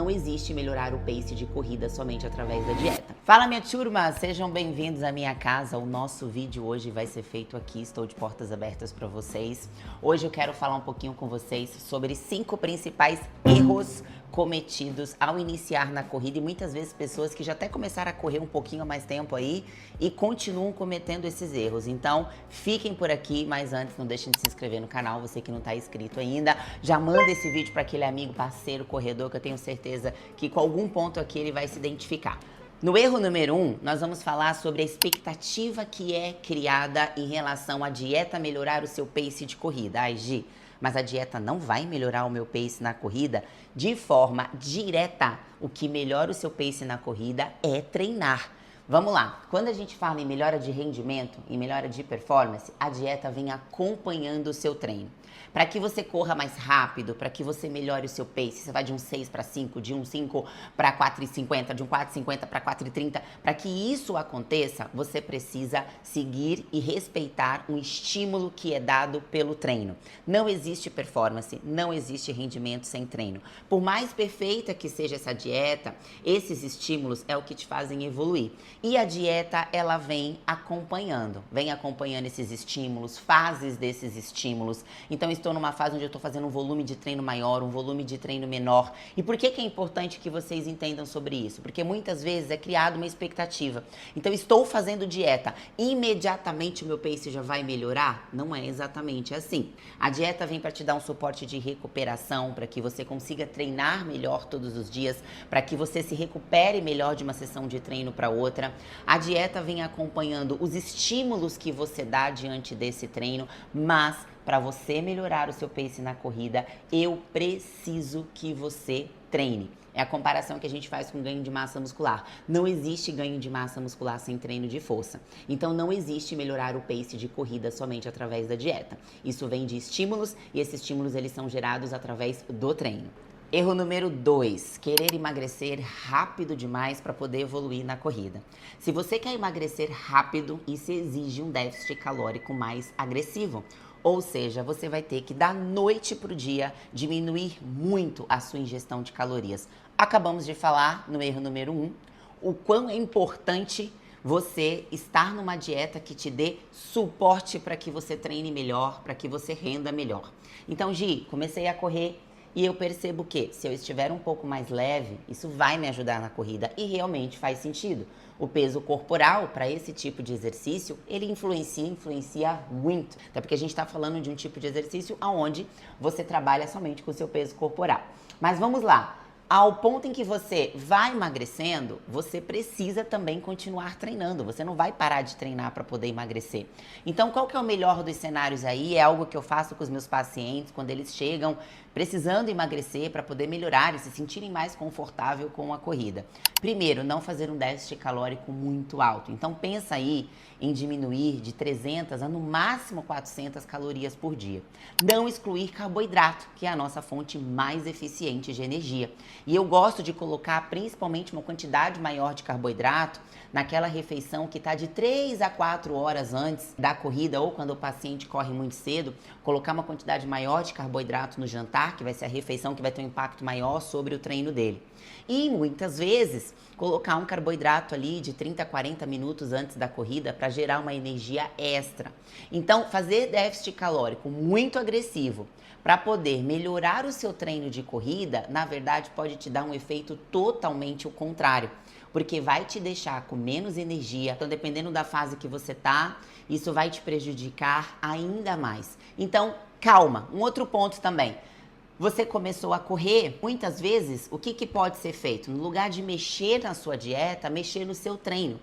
não existe melhorar o pace de corrida somente através da dieta. Fala, minha turma, sejam bem-vindos à minha casa. O nosso vídeo hoje vai ser feito aqui, estou de portas abertas para vocês. Hoje eu quero falar um pouquinho com vocês sobre 5 principais erros cometidos ao iniciar na corrida e muitas vezes pessoas que já até começaram a correr um pouquinho há mais tempo aí e continuam cometendo esses erros. Então, fiquem por aqui, mas antes não deixem de se inscrever no canal, você que não está inscrito ainda. Já manda esse vídeo para aquele amigo, parceiro, corredor, que eu tenho certeza que com algum ponto aqui ele vai se identificar. No erro número 1, nós vamos falar sobre a expectativa que é criada em relação à dieta melhorar o seu pace de corrida. Ai, Gi, mas a dieta não vai melhorar o meu pace na corrida de forma direta. O que melhora o seu pace na corrida é treinar. Vamos lá, quando a gente fala em melhora de rendimento, em melhora de performance, a dieta vem acompanhando o seu treino. Para que você corra mais rápido, para que você melhore o seu pace, você vai de um 6 para 5, de um 5 para 4,50, de um 4,50 para 4,30. Para que isso aconteça, você precisa seguir e respeitar um estímulo que é dado pelo treino. Não existe performance, não existe rendimento sem treino. Por mais perfeita que seja essa dieta, esses estímulos é o que te fazem evoluir. E a dieta, ela vem acompanhando esses estímulos, fases desses estímulos. Então, estou numa fase onde eu estou fazendo um volume de treino maior, um volume de treino menor. E por que é importante que vocês entendam sobre isso? Porque muitas vezes é criada uma expectativa. Então, estou fazendo dieta, imediatamente o meu pace já vai melhorar? Não é exatamente assim. A dieta vem para te dar um suporte de recuperação, para que você consiga treinar melhor todos os dias, para que você se recupere melhor de uma sessão de treino para outra. A dieta vem acompanhando os estímulos que você dá diante desse treino, mas para você melhorar o seu pace na corrida, eu preciso que você treine. É a comparação que a gente faz com ganho de massa muscular. Não existe ganho de massa muscular sem treino de força. Então não existe melhorar o pace de corrida somente através da dieta. Isso vem de estímulos e esses estímulos eles são gerados através do treino. Erro número 2, querer emagrecer rápido demais para poder evoluir na corrida. Se você quer emagrecer rápido, isso exige um déficit calórico mais agressivo. Ou seja, você vai ter que da noite para o dia diminuir muito a sua ingestão de calorias. Acabamos de falar no erro número 1, o quão é importante você estar numa dieta que te dê suporte para que você treine melhor, para que você renda melhor. Então, Gi, comecei a correr. E eu percebo que, se eu estiver um pouco mais leve, isso vai me ajudar na corrida e realmente faz sentido. O peso corporal, para esse tipo de exercício, ele influencia muito. Até porque a gente está falando de um tipo de exercício onde você trabalha somente com o seu peso corporal. Mas vamos lá. Ao ponto em que você vai emagrecendo, você precisa também continuar treinando. Você não vai parar de treinar para poder emagrecer. Então, qual que é o melhor dos cenários aí? É algo que eu faço com os meus pacientes quando eles chegam precisando emagrecer para poder melhorar e se sentirem mais confortável com a corrida. Primeiro, não fazer um déficit calórico muito alto. Então, pensa aí em diminuir de 300 a no máximo 400 calorias por dia. Não excluir carboidrato, que é a nossa fonte mais eficiente de energia. E eu gosto de colocar principalmente uma quantidade maior de carboidrato naquela refeição que está de 3 a 4 horas antes da corrida ou quando o paciente corre muito cedo, colocar uma quantidade maior de carboidrato no jantar, que vai ser a refeição que vai ter um impacto maior sobre o treino dele. E muitas vezes colocar um carboidrato ali de 30 a 40 minutos antes da corrida para gerar uma energia extra. Então, fazer déficit calórico muito agressivo para poder melhorar o seu treino de corrida, na verdade pode te dar um efeito totalmente o contrário, porque vai te deixar com menos energia. Então, dependendo da fase que você tá, isso vai te prejudicar ainda mais. Então, calma. Um outro ponto também. Você começou a correr, muitas vezes, o que pode ser feito? No lugar de mexer na sua dieta, mexer no seu treino.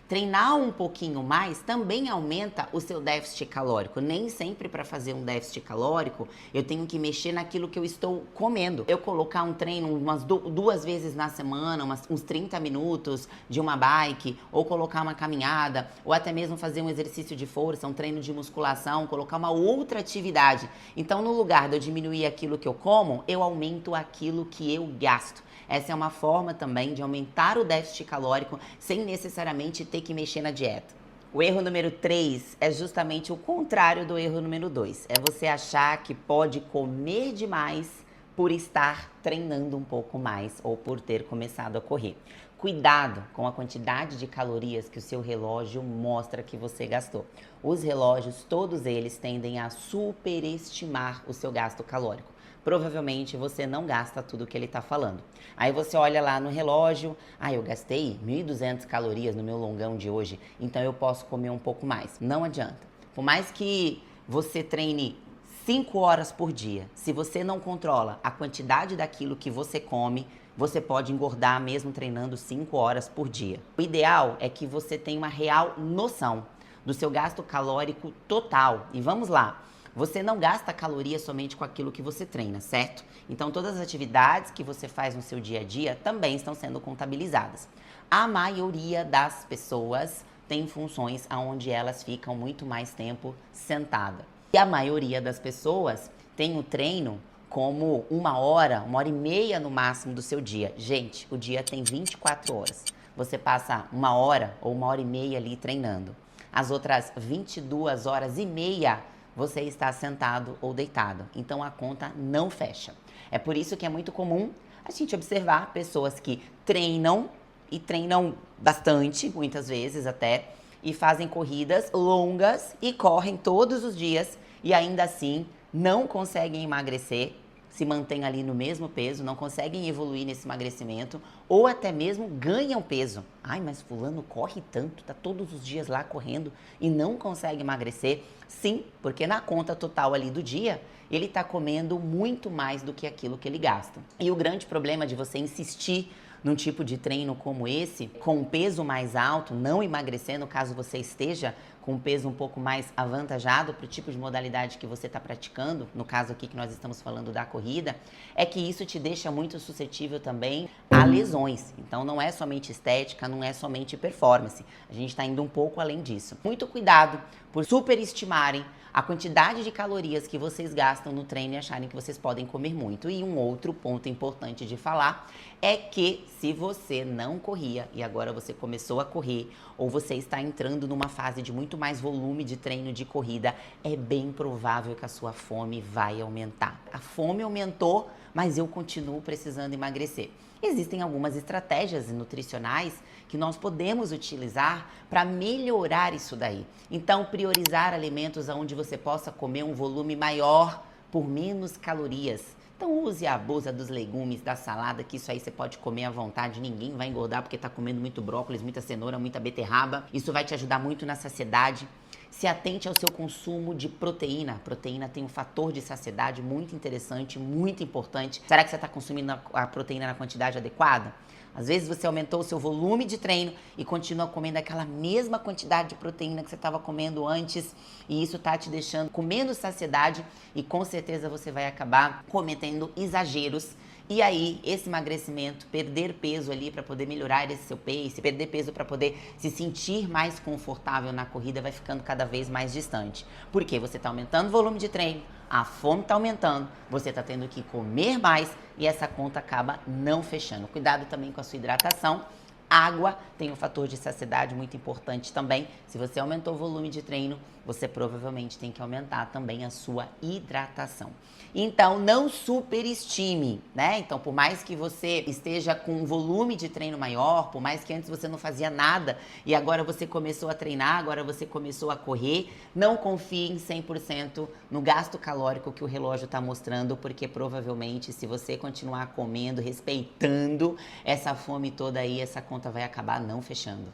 Treinar um pouquinho mais também aumenta o seu déficit calórico. Nem sempre para fazer um déficit calórico eu tenho que mexer naquilo que eu estou comendo. Eu colocar um treino umas 2 vezes na semana, uns 30 minutos de uma bike, ou colocar uma caminhada, ou até mesmo fazer um exercício de força, um treino de musculação, colocar uma outra atividade. Então, no lugar de eu diminuir aquilo que eu como, eu aumento aquilo que eu gasto. Essa é uma forma também de aumentar o déficit calórico sem necessariamente ter que mexer na dieta. O erro número 3 é justamente o contrário do erro número 2. É você achar que pode comer demais por estar treinando um pouco mais ou por ter começado a correr. Cuidado com a quantidade de calorias que o seu relógio mostra que você gastou. Os relógios, todos eles tendem a superestimar o seu gasto calórico. Provavelmente você não gasta tudo o que ele está falando. Aí você olha lá no relógio, eu gastei 1.200 calorias no meu longão de hoje, então eu posso comer um pouco mais. Não adianta. Por mais que você treine 5 horas por dia, se você não controla a quantidade daquilo que você come, você pode engordar mesmo treinando 5 horas por dia. O ideal é que você tenha uma real noção do seu gasto calórico total. E vamos lá, você não gasta caloria somente com aquilo que você treina, certo? Então todas as atividades que você faz no seu dia a dia também estão sendo contabilizadas. A maioria das pessoas tem funções onde elas ficam muito mais tempo sentada. E a maioria das pessoas tem o treino como 1 hora e meia no máximo do seu dia. Gente, o dia tem 24 horas. Você passa 1 hora ou 1 hora e meia ali treinando. As outras 22 horas e meia você está sentado ou deitado. Então a conta não fecha. É por isso que é muito comum a gente observar pessoas que treinam e treinam bastante, muitas vezes até, e fazem corridas longas e correm todos os dias e ainda assim não conseguem emagrecer, se mantêm ali no mesmo peso, não conseguem evoluir nesse emagrecimento ou até mesmo ganham peso. Mas fulano corre tanto, tá todos os dias lá correndo e não consegue emagrecer. Sim, porque na conta total ali do dia, ele tá comendo muito mais do que aquilo que ele gasta. E o grande problema de você insistir num tipo de treino como esse, com um peso mais alto, não emagrecendo caso você esteja com um peso um pouco mais avantajado para o tipo de modalidade que você está praticando, no caso aqui que nós estamos falando da corrida, é que isso te deixa muito suscetível também a lesões. Então não é somente estética, não é somente performance. A gente está indo um pouco além disso. Muito cuidado por superestimarem a quantidade de calorias que vocês gastam no treino e acharem que vocês podem comer muito. E um outro ponto importante de falar é que se você não corria e agora você começou a correr ou você está entrando numa fase de muito mais volume de treino de corrida, é bem provável que a sua fome vai aumentar. A fome aumentou, mas eu continuo precisando emagrecer. Existem algumas estratégias nutricionais que nós podemos utilizar para melhorar isso daí. Então, priorizar alimentos onde você possa comer um volume maior por menos calorias. Então, use e abusa dos legumes, da salada, que isso aí você pode comer à vontade, ninguém vai engordar porque está comendo muito brócolis, muita cenoura, muita beterraba. Isso vai te ajudar muito na saciedade. Se atente ao seu consumo de proteína. A proteína tem um fator de saciedade muito interessante, muito importante. Será que você está consumindo a proteína na quantidade adequada? Às vezes você aumentou o seu volume de treino e continua comendo aquela mesma quantidade de proteína que você estava comendo antes e isso tá te deixando com menos saciedade e com certeza você vai acabar cometendo exageros. E aí, esse emagrecimento, perder peso ali para poder melhorar esse seu pace, perder peso para poder se sentir mais confortável na corrida, vai ficando cada vez mais distante. Porque você está aumentando o volume de treino, a fome está aumentando, você está tendo que comer mais e essa conta acaba não fechando. Cuidado também com a sua hidratação. Água tem um fator de saciedade muito importante também. Se você aumentou o volume de treino, você provavelmente tem que aumentar também a sua hidratação. Então, não superestime, né? Então, por mais que você esteja com um volume de treino maior, por mais que antes você não fazia nada e agora você começou a treinar, agora você começou a correr, não confie em 100% no gasto calórico que o relógio está mostrando, porque provavelmente se você continuar comendo, respeitando essa fome toda aí, essa conta vai acabar não fechando.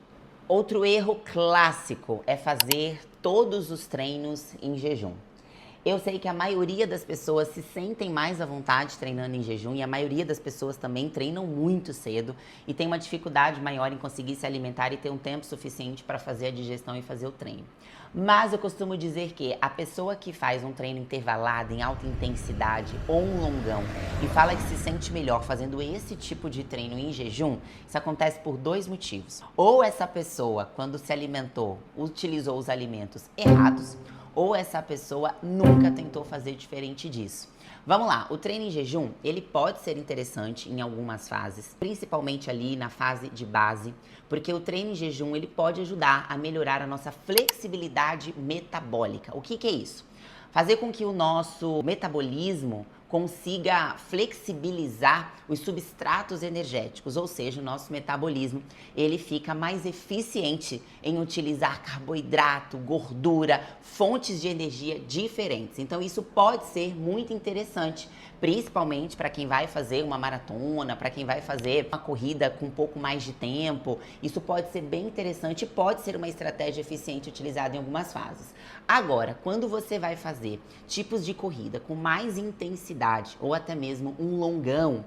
Outro erro clássico é fazer todos os treinos em jejum. Eu sei que a maioria das pessoas se sentem mais à vontade treinando em jejum e a maioria das pessoas também treinam muito cedo e tem uma dificuldade maior em conseguir se alimentar e ter um tempo suficiente para fazer a digestão e fazer o treino. Mas eu costumo dizer que a pessoa que faz um treino intervalado em alta intensidade ou um longão e fala que se sente melhor fazendo esse tipo de treino em jejum, isso acontece por 2 motivos. Ou essa pessoa, quando se alimentou, utilizou os alimentos errados, ou essa pessoa nunca tentou fazer diferente disso. Vamos lá, o treino em jejum, ele pode ser interessante em algumas fases, principalmente ali na fase de base, porque o treino em jejum, ele pode ajudar a melhorar a nossa flexibilidade metabólica. O que é isso? Fazer com que o nosso metabolismo consiga flexibilizar os substratos energéticos, ou seja, o nosso metabolismo, ele fica mais eficiente em utilizar carboidrato, gordura, fontes de energia diferentes. Então isso pode ser muito interessante, principalmente para quem vai fazer uma maratona, para quem vai fazer uma corrida com um pouco mais de tempo. Isso pode ser bem interessante e pode ser uma estratégia eficiente utilizada em algumas fases. Agora, quando você vai fazer tipos de corrida com mais intensidade ou até mesmo um longão,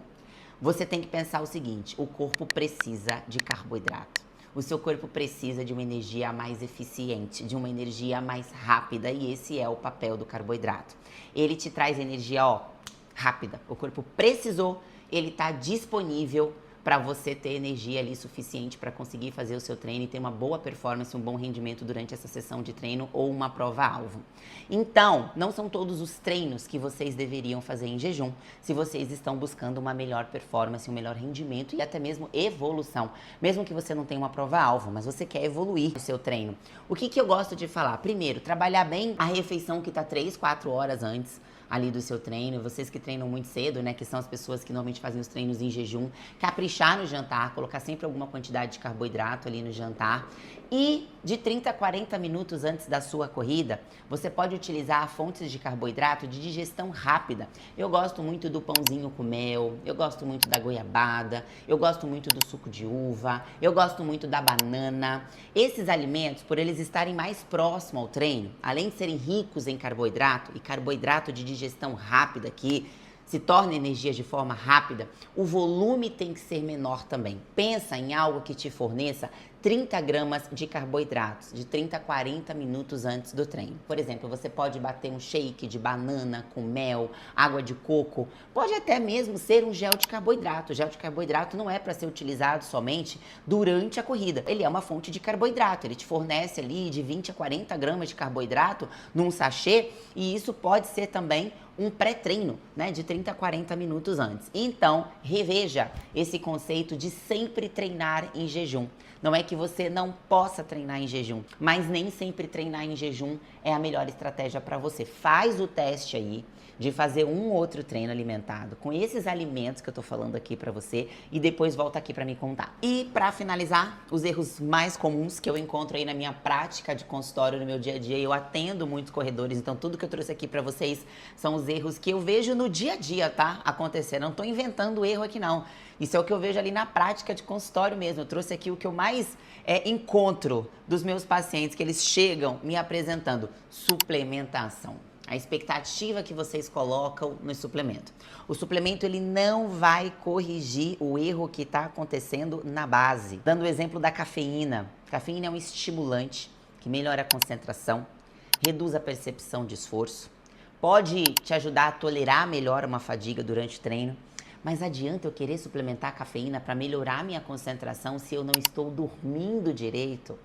você tem que pensar o seguinte: o corpo precisa de carboidrato. O seu corpo precisa de uma energia mais eficiente, de uma energia mais rápida, e esse é o papel do carboidrato. Ele te traz energia, rápida. O corpo precisou, ele está disponível para você ter energia ali suficiente para conseguir fazer o seu treino e ter uma boa performance, um bom rendimento durante essa sessão de treino ou uma prova-alvo. Então, não são todos os treinos que vocês deveriam fazer em jejum se vocês estão buscando uma melhor performance, um melhor rendimento e até mesmo evolução. Mesmo que você não tenha uma prova-alvo, mas você quer evoluir o seu treino. O que eu gosto de falar? Primeiro, trabalhar bem a refeição que está 3, 4 horas antes ali do seu treino. Vocês que treinam muito cedo, né, que são as pessoas que normalmente fazem os treinos em jejum, caprichar no jantar, colocar sempre alguma quantidade de carboidrato ali no jantar. E de 30 a 40 minutos antes da sua corrida, você pode utilizar fontes de carboidrato de digestão rápida. Eu gosto muito do pãozinho com mel, eu gosto muito da goiabada, eu gosto muito do suco de uva, eu gosto muito da banana. Esses alimentos, por eles estarem mais próximos ao treino, além de serem ricos em carboidrato e carboidrato de digestão rápida, que se torna energia de forma rápida, o volume tem que ser menor também. Pensa em algo que te forneça 30 gramas de carboidratos, de 30 a 40 minutos antes do treino. Por exemplo, você pode bater um shake de banana com mel, água de coco, pode até mesmo ser um gel de carboidrato. O gel de carboidrato não é para ser utilizado somente durante a corrida. Ele é uma fonte de carboidrato, ele te fornece ali de 20 a 40 gramas de carboidrato num sachê, e isso pode ser também um pré-treino, né, de 30 a 40 minutos antes. Então, reveja esse conceito de sempre treinar em jejum. Não é que você não possa treinar em jejum, mas nem sempre treinar em jejum é a melhor estratégia para você. Faz o teste aí de fazer um ou outro treino alimentado com esses alimentos que eu tô falando aqui para você e depois volta aqui para me contar. E para finalizar, os erros mais comuns que eu encontro aí na minha prática de consultório, no meu dia a dia, eu atendo muitos corredores, então tudo que eu trouxe aqui para vocês são os erros que eu vejo no dia a dia, tá? Acontecer, não tô inventando erro aqui não. Isso é o que eu vejo ali na prática de consultório mesmo. Eu trouxe aqui o que eu mais encontro dos meus pacientes, que eles chegam me apresentando: suplementação. A expectativa que vocês colocam no suplemento. O suplemento, ele não vai corrigir o erro que está acontecendo na base. Dando o exemplo da cafeína. Cafeína é um estimulante que melhora a concentração, reduz a percepção de esforço, pode te ajudar a tolerar melhor uma fadiga durante o treino. Mas adianta eu querer suplementar a cafeína para melhorar a minha concentração se eu não estou dormindo direito?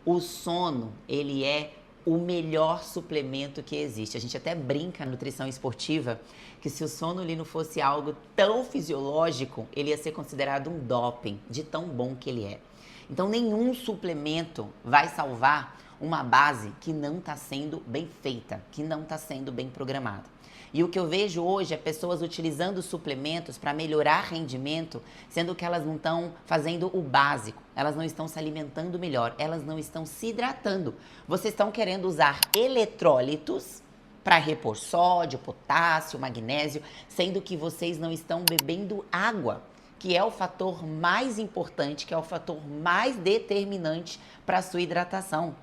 O sono, ele é o melhor suplemento que existe. A gente até brinca na nutrição esportiva que se o sono ali não fosse algo tão fisiológico, ele ia ser considerado um doping, de tão bom que ele é. Então nenhum suplemento vai salvar uma base que não está sendo bem feita, que não está sendo bem programada. E o que eu vejo hoje é pessoas utilizando suplementos para melhorar rendimento, sendo que elas não estão fazendo o básico, elas não estão se alimentando melhor, elas não estão se hidratando. Vocês estão querendo usar eletrólitos para repor sódio, potássio, magnésio, sendo que vocês não estão bebendo água, que é o fator mais importante, que é o fator mais determinante para a sua hidratação.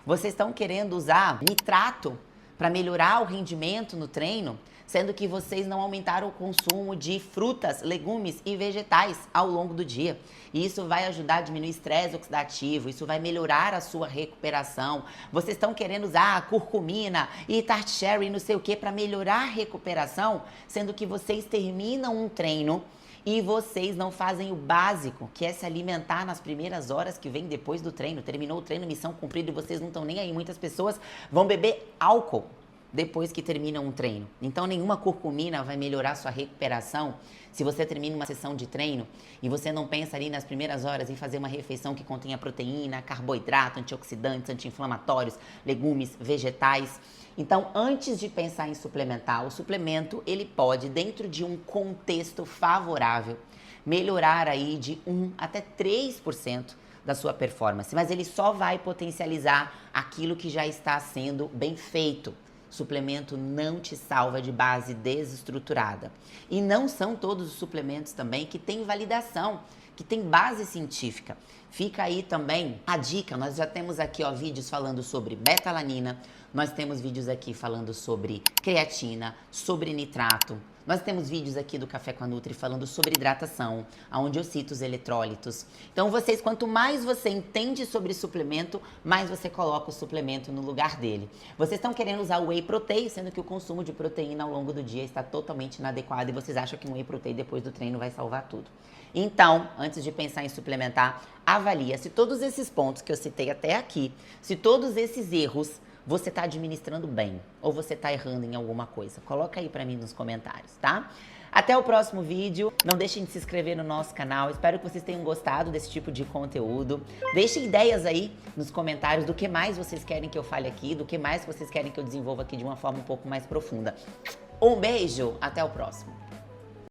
Vocês estão querendo usar nitrato para melhorar o rendimento no treino, sendo que vocês não aumentaram o consumo de frutas, legumes e vegetais ao longo do dia. E isso vai ajudar a diminuir o estresse oxidativo, isso vai melhorar a sua recuperação. Vocês estão querendo usar curcumina e tart cherry, não sei o que, para melhorar a recuperação, sendo que vocês terminam um treino e vocês não fazem o básico, que é se alimentar nas primeiras horas que vem depois do treino. Terminou o treino, missão cumprida, e vocês não estão nem aí. Muitas pessoas vão beber álcool depois que termina um treino. Então nenhuma curcumina vai melhorar sua recuperação se você termina uma sessão de treino e você não pensa ali nas primeiras horas em fazer uma refeição que contenha proteína, carboidrato, antioxidantes, anti-inflamatórios, legumes, vegetais. Então, antes de pensar em suplementar, o suplemento ele pode, dentro de um contexto favorável, melhorar aí de 1 até 3% da sua performance, mas ele só vai potencializar aquilo que já está sendo bem feito. Suplemento não te salva de base desestruturada. E não são todos os suplementos também que têm validação, que têm base científica. Fica aí também a dica, nós já temos aqui vídeos falando sobre beta-alanina, nós temos vídeos aqui falando sobre creatina, sobre nitrato. Nós temos vídeos aqui do Café com a Nutri falando sobre hidratação, onde eu cito os eletrólitos. Então quanto mais você entende sobre suplemento, mais você coloca o suplemento no lugar dele. Vocês estão querendo usar o Whey Protein, sendo que o consumo de proteína ao longo do dia está totalmente inadequado e vocês acham que um Whey Protein depois do treino vai salvar tudo. Então, antes de pensar em suplementar, avalia se todos esses pontos que eu citei até aqui, se todos esses erros você está administrando bem ou você está errando em alguma coisa. Coloca aí para mim nos comentários, tá? Até o próximo vídeo. Não deixem de se inscrever no nosso canal. Espero que vocês tenham gostado desse tipo de conteúdo. Deixem ideias aí nos comentários do que mais vocês querem que eu fale aqui, do que mais vocês querem que eu desenvolva aqui de uma forma um pouco mais profunda. Um beijo, até o próximo.